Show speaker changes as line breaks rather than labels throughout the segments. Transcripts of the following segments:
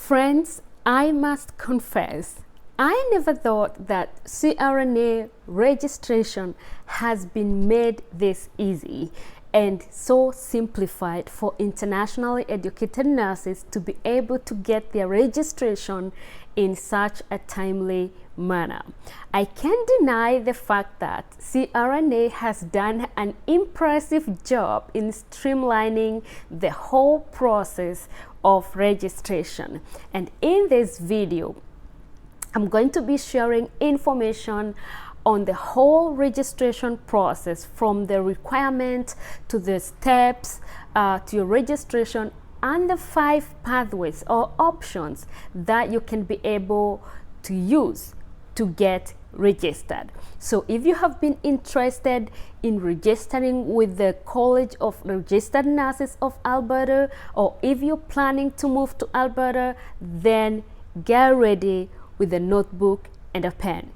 Friends, I must confess, I never thought that CRNA registration has been made this easy and so simplified for internationally educated nurses to be able to get their registration in such a timely manner. I can't deny the fact that CRNA has done an impressive job in streamlining the whole process of registration. And in this video, I'm going to be sharing information on the whole registration process, from the requirement to the steps to your registration, and the 5 pathways or options that you can be able to use to get registered. So if you have been interested in registering with the College of Registered Nurses of Alberta, or if you're planning to move to Alberta, then get ready with a notebook and a pen.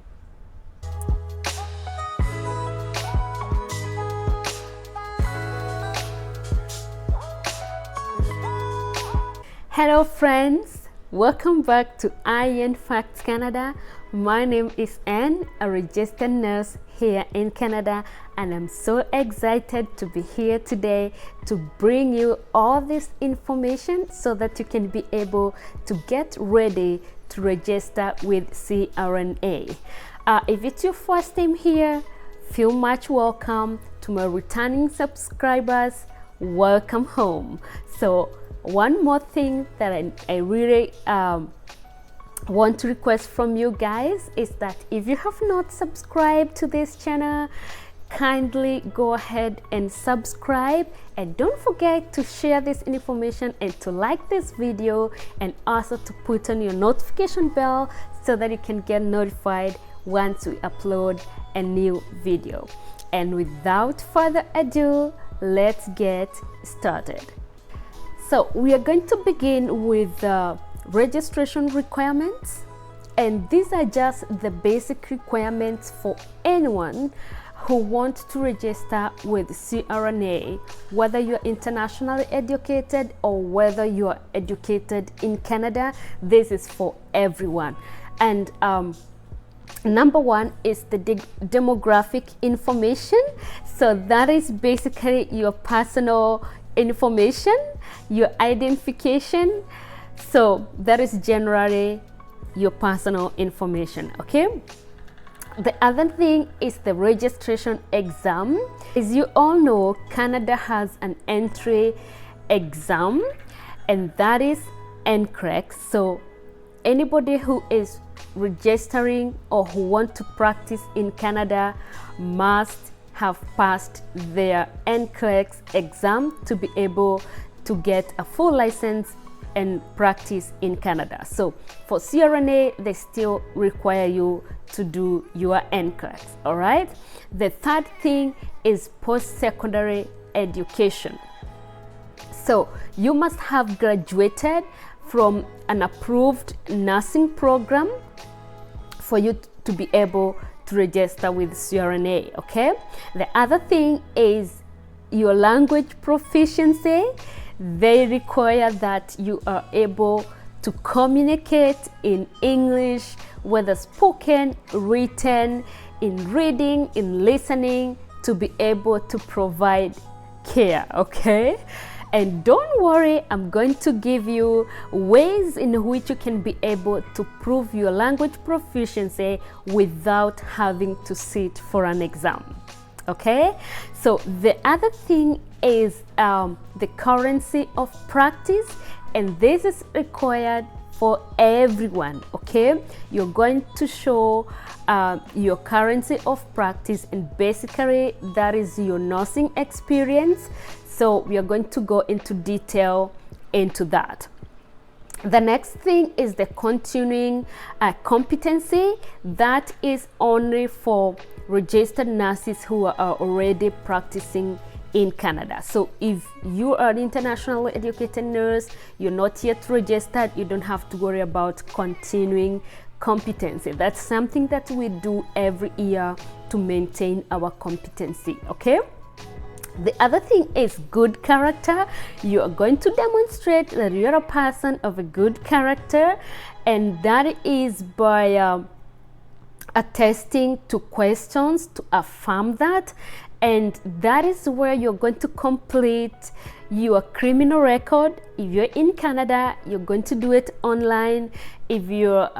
Hello friends, welcome back to IEN Facts Canada. My name is Anne, a registered nurse here in Canada, and I'm so excited to be here today to bring you all this information so that you can be able to get ready to register with CRNA. If it's your first time here, feel much welcome. To my returning subscribers, welcome home. So one more thing that I really want to request from you guys is that if you have not subscribed to this channel, kindly go ahead and subscribe, and don't forget to share this information and to like this video, and also to put on your notification bell so that you can get notified once we upload a new video. And without further ado, let's get started. So we are going to begin with the registration requirements, and these are just the basic requirements for anyone who wants to register with CRNA, whether you're internationally educated or whether you are educated in Canada. This is for everyone. And number one is the demographic information. So that is basically your personal information, your identification. So that is generally your personal information, okay? The other thing is the registration exam. As you all know, Canada has an entry exam, and that is NCAS. So anybody who is registering or who want to practice in Canada must have passed their NCAS exam to be able to get a full license and practice in Canada. So for CRNA, they still require you to do your NCAS, all right? The third thing is post-secondary education. So you must have graduated from an approved nursing program for you to be able to register with CRNA, okay? The other thing is your language proficiency. They require that you are able to communicate in English, whether spoken, written, in reading, in listening, to be able to provide care, okay? And don't worry, I'm going to give you ways in which you can be able to prove your language proficiency without having to sit for an exam, okay? So the other thing is the currency of practice, and this is required for everyone, okay? You're going to show your currency of practice, and basically that is your nursing experience. So we are going to go into detail into that. The next thing is the continuing competency. That is only for registered nurses who are already practicing in Canada. So if you are an internationally educated nurse, you're not yet registered, you don't have to worry about continuing competency. That's something that we do every year to maintain our competency, okay? The other thing is good character. You are going to demonstrate that you're a person of a good character, and that is by attesting to questions to affirm that. And that is where you're going to complete your criminal record. If you're in Canada, you're going to do it online. If you're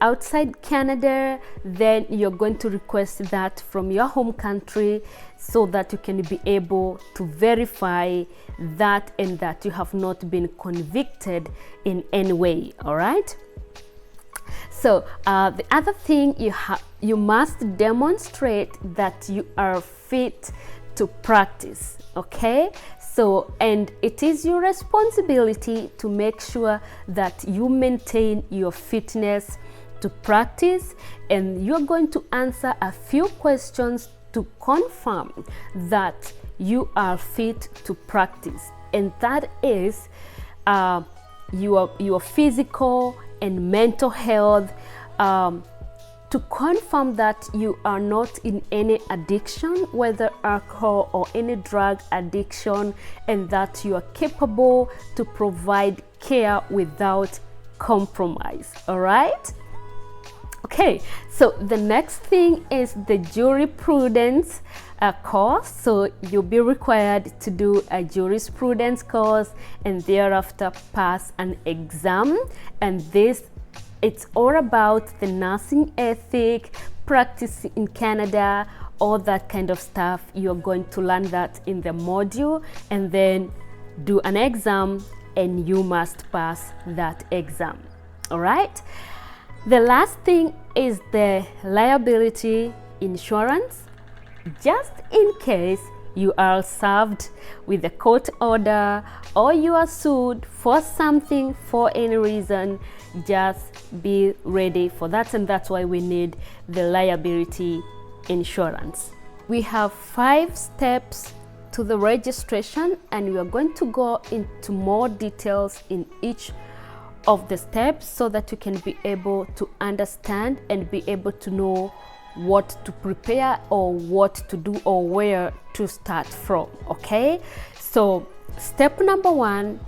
outside Canada, then you're going to request that from your home country so that you can be able to verify that and that you have not been convicted in any way. All right. So the other thing, you must demonstrate that you are fit to practice. Okay. So, and it is your responsibility to make sure that you maintain your fitness to practice, and you're going to answer a few questions to confirm that you are fit to practice, and that is your physical and mental health, to confirm that you are not in any addiction, whether alcohol or any drug addiction, and that you are capable to provide care without compromise. All right. Okay, so the next thing is the jurisprudence course. So you'll be required to do a jurisprudence course and thereafter pass an exam, and it's all about the nursing ethic, practice in Canada, all that kind of stuff. You're going to learn that in the module and then do an exam, and you must pass that exam. All right. The last thing is the liability insurance. Just in case you are served with a court order or you are sued for something for any reason, just be ready for that, and that's why we need the liability insurance. We have 5 steps to the registration, and we are going to go into more details in each of the steps so that you can be able to understand and be able to know what to prepare or what to do or where to start from. Okay, so step number 1,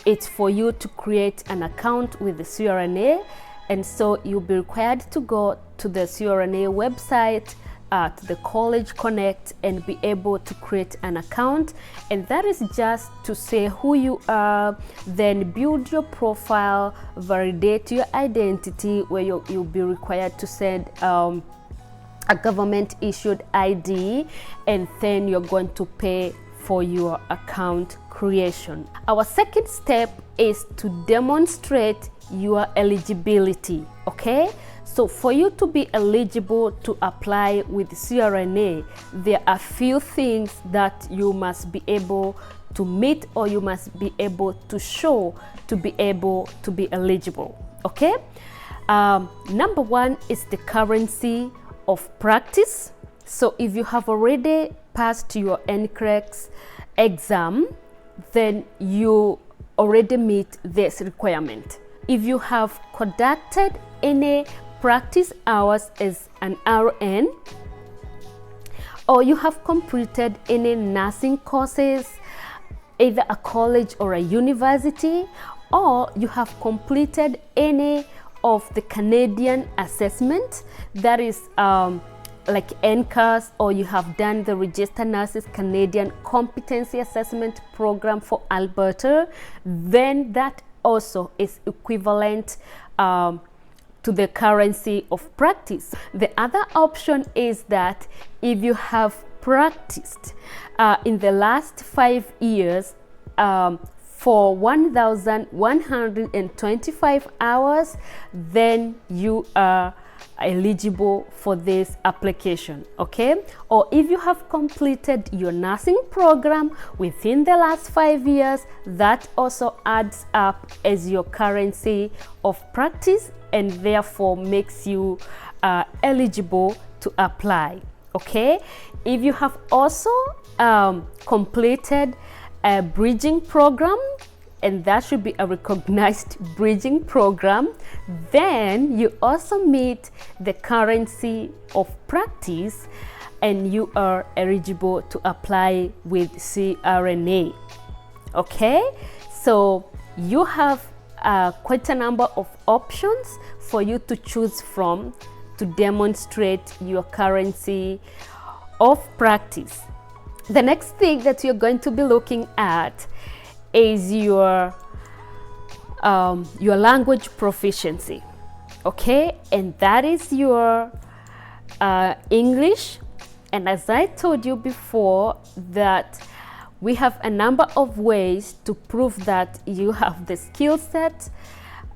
it's for you to create an account with the CRNA, and so you'll be required to go to the CRNA website at the College Connect and be able to create an account, and that is just to say who you are, then build your profile, validate your identity, where you'll be required to send a government issued ID, and then you're going to pay for your account creation. Our second step is to demonstrate your eligibility. Okay, so for you to be eligible to apply with CRNA, there are few things that you must be able to meet, or you must be able to show to be able to be eligible. Okay, number 1 is the currency of practice. So if you have already passed your NCAS exam, then you already meet this requirement. If you have conducted any practice hours as an RN, or you have completed any nursing courses, either a college or a university, or you have completed any of the Canadian assessment, that is like NCAS, or you have done the Registered Nurses Canadian Competency Assessment Program for Alberta, then that also is equivalent to the currency of practice. The other option is that if you have practiced in the last 5 years for 1,125 hours, then you are eligible for this application. Okay, or if you have completed your nursing program within the last 5 years, that also adds up as your currency of practice and therefore makes you eligible to apply. Okay, if you have also completed a bridging program and that should be a recognized bridging program. Then you also meet the currency of practice, and you are eligible to apply with CRNA. Okay, so you have quite a number of options for you to choose from to demonstrate your currency of practice. The next thing that you're going to be looking at is your language proficiency. Okay, and that is your English. And as I told you before, that we have a number of ways to prove that you have the skill set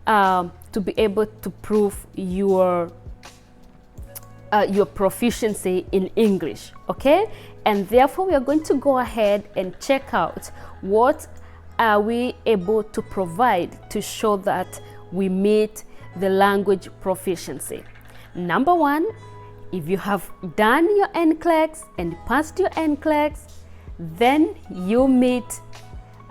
to be able to prove your proficiency in English. Okay, and therefore we are going to go ahead and check out what are we able to provide to show that we meet the language proficiency. Number one, if you have done your NCLEX and passed your NCLEX, then you meet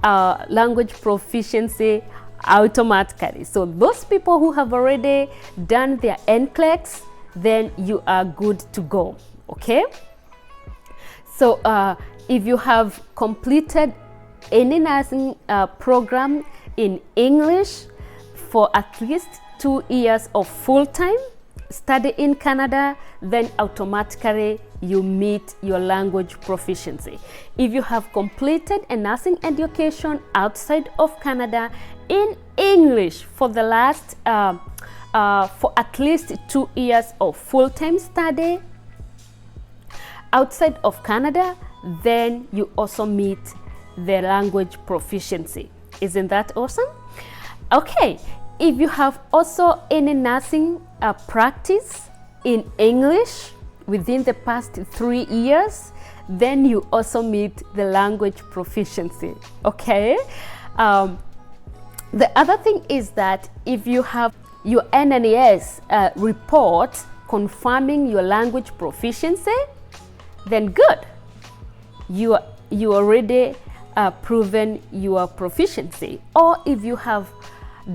language proficiency automatically. So those people who have already done their NCLEX, then you are good to go. Okay, so if you have completed any nursing program in English for at least 2 years of full-time study in Canada, then automatically you meet your language proficiency. If you have completed a nursing education outside of Canada in English for the last for at least 2 years of full-time study outside of Canada, then you also meet the language proficiency. Isn't that awesome? Okay, if you have also any nursing practice in English within the past 3 years, then you also meet the language proficiency. Okay, the other thing is that if you have your NNAS report confirming your language proficiency, then good, you already proven your proficiency. Or if you have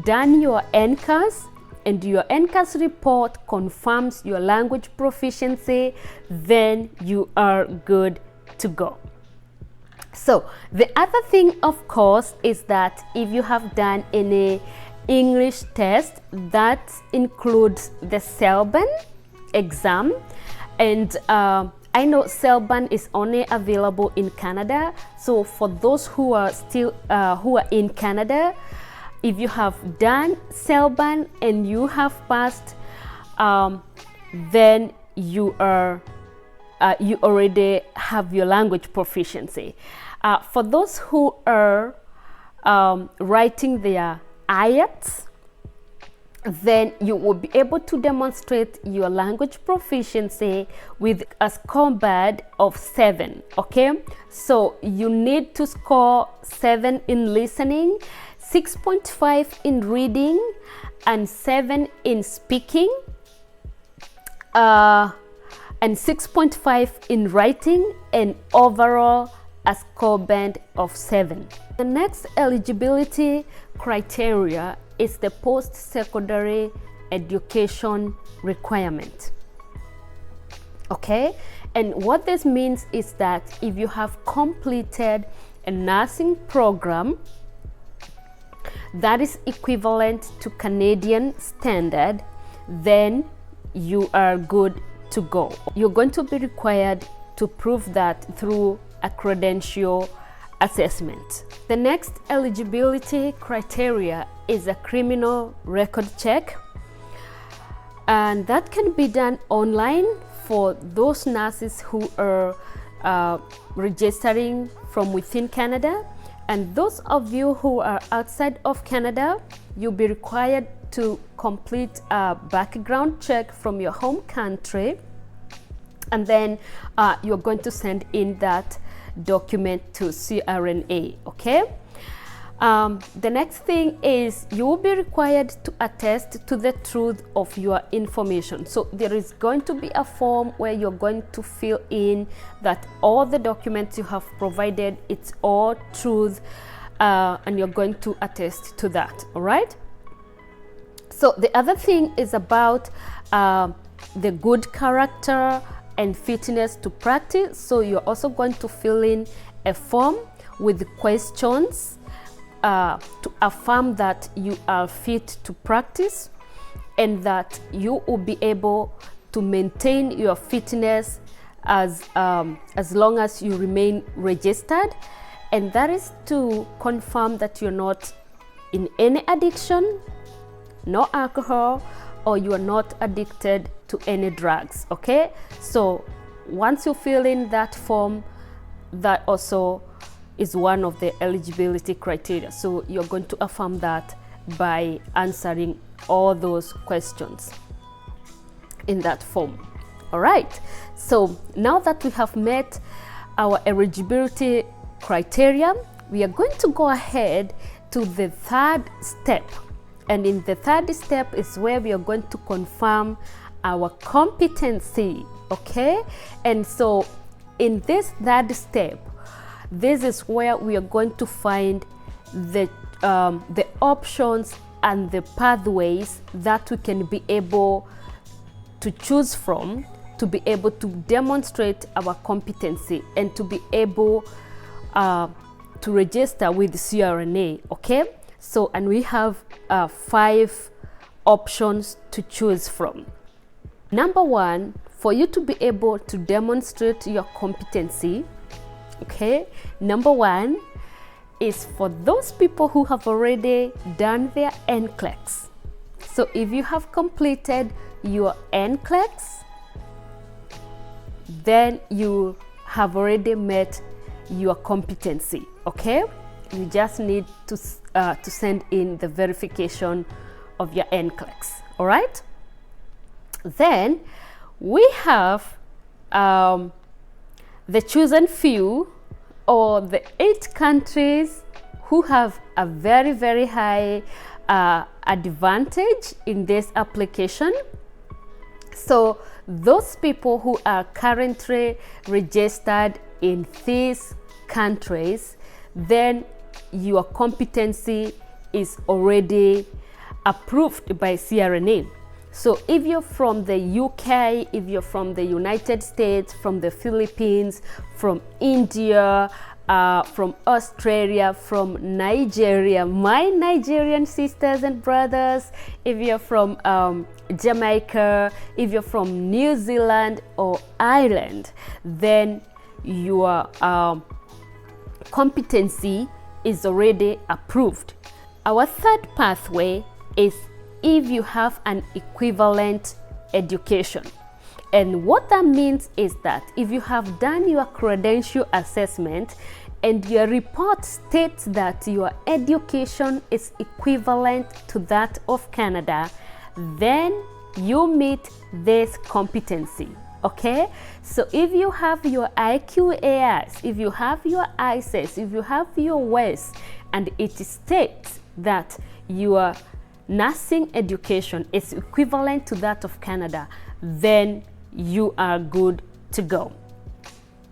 done your NCAS and your NCAS report confirms your language proficiency, then you are good to go. So the other thing, of course, is that if you have done any English test, that includes the CELBAN exam, and I know CELBAN is only available in Canada. So for those who are still who are in Canada, if you have done CELBAN and you have passed, then you are you already have your language proficiency. For those who are writing their IELTS, then you will be able to demonstrate your language proficiency with a scoreboard of 7. Okay, so you need to score 7 in listening, 6.5 in reading, and 7 in speaking, and 6.5 in writing, and overall a scoreboard of 7. The next eligibility criteria is the post-secondary education requirement. Okay, and what this means is that if you have completed a nursing program that is equivalent to Canadian standard, then you are good to go. You're going to be required to prove that through a credential assessment. The next eligibility criteria is a criminal record check, and that can be done online for those nurses who are registering from within Canada. And those of you who are outside of Canada, you'll be required to complete a background check from your home country, and then you're going to send in that document to CRNA. Okay, the next thing is you will be required to attest to the truth of your information. So there is going to be a form where you're going to fill in that all the documents you have provided, it's all truth, and you're going to attest to that. All right. So the other thing is about the good character and fitness to practice. So you're also going to fill in a form with questions to affirm that you are fit to practice and that you will be able to maintain your fitness as long as you remain registered, and that is to confirm that you're not in any addiction, no alcohol, or you are not addicted to any drugs. Okay, so once you fill in that form, that also is one of the eligibility criteria. So you're going to affirm that by answering all those questions in that form. All right, so now that we have met our eligibility criteria, we are going to go ahead to the third step. And in the third step is where we are going to confirm our competency. Okay, and so in this third step, this is where we are going to find the options and the pathways that we can be able to choose from to be able to demonstrate our competency and to be able to register with CRNA. Okay, so and we have 5 options to choose from. Number 1, for you to be able to demonstrate your competency, okay, number 1 is for those people who have already done their NCLEX. So if you have completed your NCLEX, then you have already met your competency. Okay, you just need to send in the verification of your NCLEX. All right, then we have the chosen few, or the 8 countries who have a very, very high advantage in this application. So those people who are currently registered in these countries, then your competency is already approved by CRNA. So if you're from the UK, if you're from the United States, from the Philippines, from India, from Australia, from Nigeria, my Nigerian sisters and brothers, if you're from Jamaica, if you're from New Zealand or Ireland, then your competency is already approved. Our third pathway is if you have an equivalent education. And what that means is that if you have done your credential assessment and your report states that your education is equivalent to that of Canada, then you meet this competency. Okay, so if you have your IQAS, if you have your ICES, if you have your WES, and it states that your nursing education is equivalent to that of Canada, then you are good to go.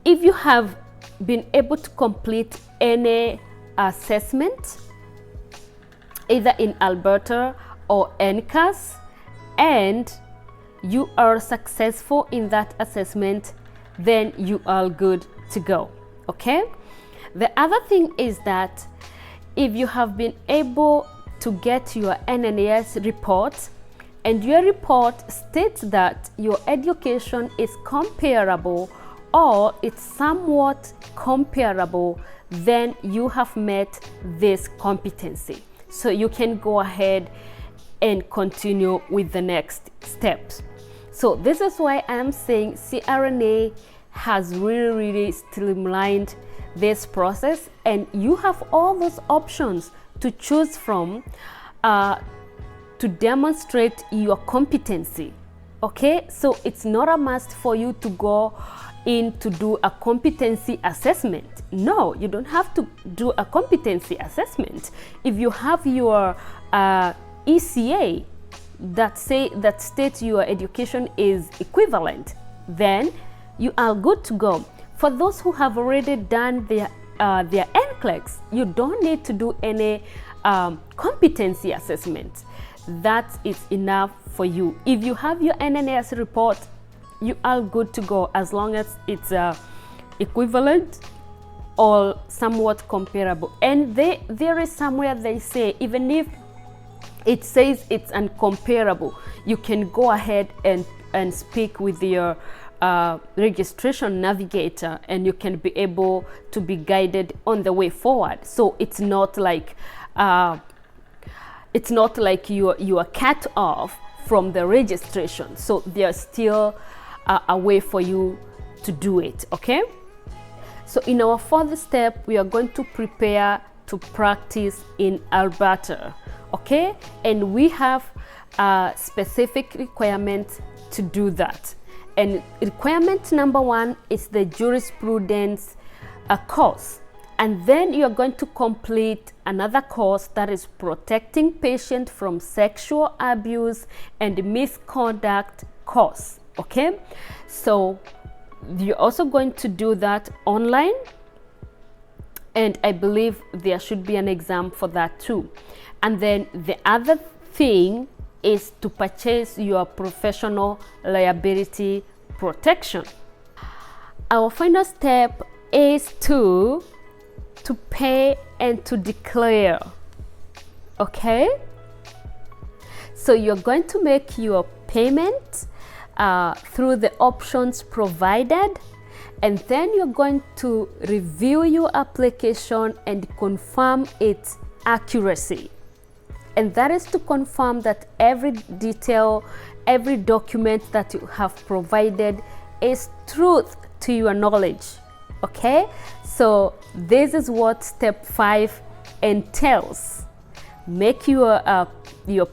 If you have been able to complete any assessment, either in Alberta or NCAS, and you are successful in that assessment, then you are good to go. Okay, the other thing is that if you have been able to get your NNAS report and your report states that your education is comparable or it's somewhat comparable, then you have met this competency. So you can go ahead and continue with the next steps. So this is why I'm saying CRNA has really streamlined this process, and you have all those options to choose from to demonstrate your competency. Okay, so it's not a must for you to go in to do a competency assessment. No, you don't have to do a competency assessment. If you have your ECA that states your education is equivalent, then you are good to go. For those who have already done their NCLEX, you don't need to do any competency assessment. That is enough for you. If you have your NNAS report, you are good to go, as long as it's equivalent or somewhat comparable. And there is somewhere they say, even if it says it's uncomparable, you can go ahead and speak with your registration navigator, and you can be able to be guided on the way forward. So it's not like you are cut off from the registration. So there's still a way for you to do it. Okay, so in our fourth step, we are going to prepare to practice in Alberta. Okay, and we have specific requirements to do that. And requirement number 1 is the jurisprudence course. And then you're going to complete another course that is protecting patients from sexual abuse and misconduct course. Okay, so you're also going to do that online, and I believe there should be an exam for that too. And then the other thing is to purchase your professional liability protection. Our final step is to pay and to declare. Okay, so you're going to make your payment through the options provided, and then you're going to review your application and confirm its accuracy. And that is to confirm that every detail, every document that you have provided is truth to your knowledge. Okay, so this is what step 5 entails. Make your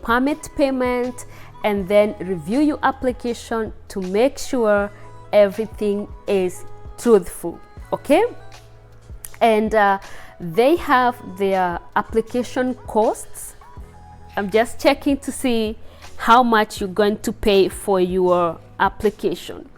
permit payment, and then review your application to make sure everything is truthful. Okay, and they have their application costs. I'm just checking to see how much you're going to pay for your application.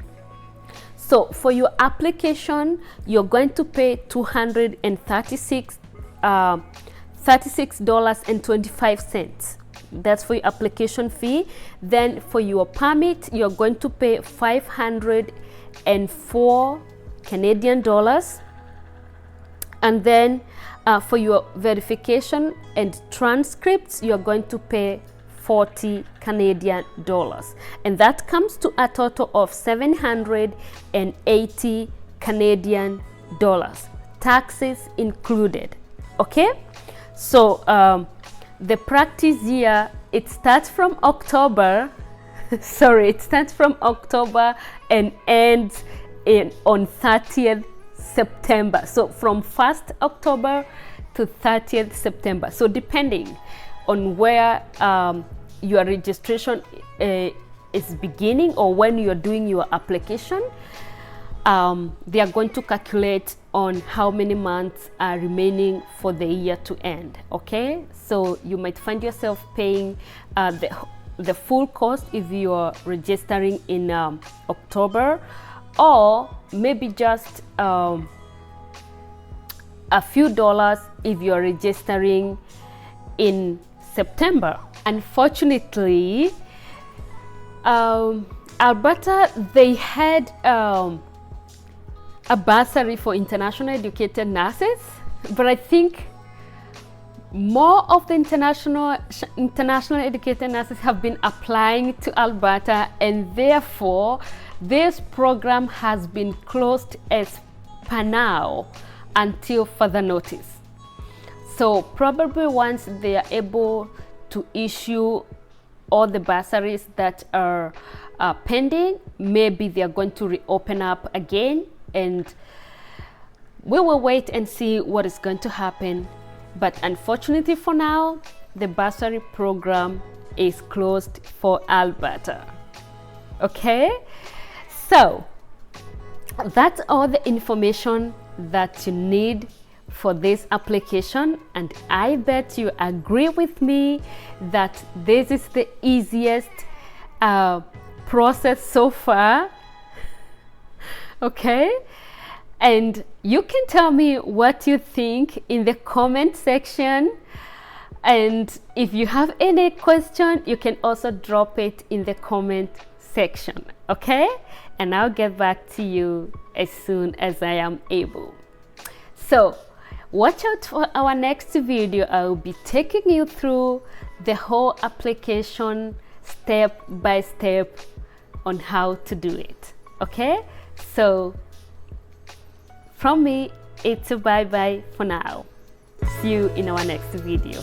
So for your application, you're going to pay $36.25. That's for your application fee. Then for your permit, you're going to pay 504 Canadian dollars. And then for your verification and transcripts, you're going to pay 40 Canadian dollars. And that comes to a total of 780 Canadian dollars, taxes included. Okay, so the practice year, it starts from October it starts from October and ends on 30th September. So from 1st October to 30th September. So depending on where your registration is beginning, or when you're doing your application, they are going to calculate on how many months are remaining for the year to end. Okay, so you might find yourself paying the full cost if you're registering in October, or maybe just a few dollars if you're registering in September. Unfortunately, Alberta, they had a bursary for international educated nurses, but I think more of the international educated nurses have been applying to Alberta, and therefore this program has been closed as per now until further notice. So probably once they are able to issue all the bursaries that are pending, maybe they are going to reopen up again, and we will wait and see what is going to happen. But unfortunately for now, the bursary program is closed for Alberta. Okay, so that's all the information that you need for this application, and I bet you agree with me that this is the easiest process so far. Okay, And you can tell me what you think in the comment section. And if you have any question, you can also drop it in the comment section, okay? And I'll get back to you as soon as I am able. So watch out for our next video. I will be taking you through the whole application step by step on how to do it, okay? So from me, it's a bye-bye for now. See you in our next video.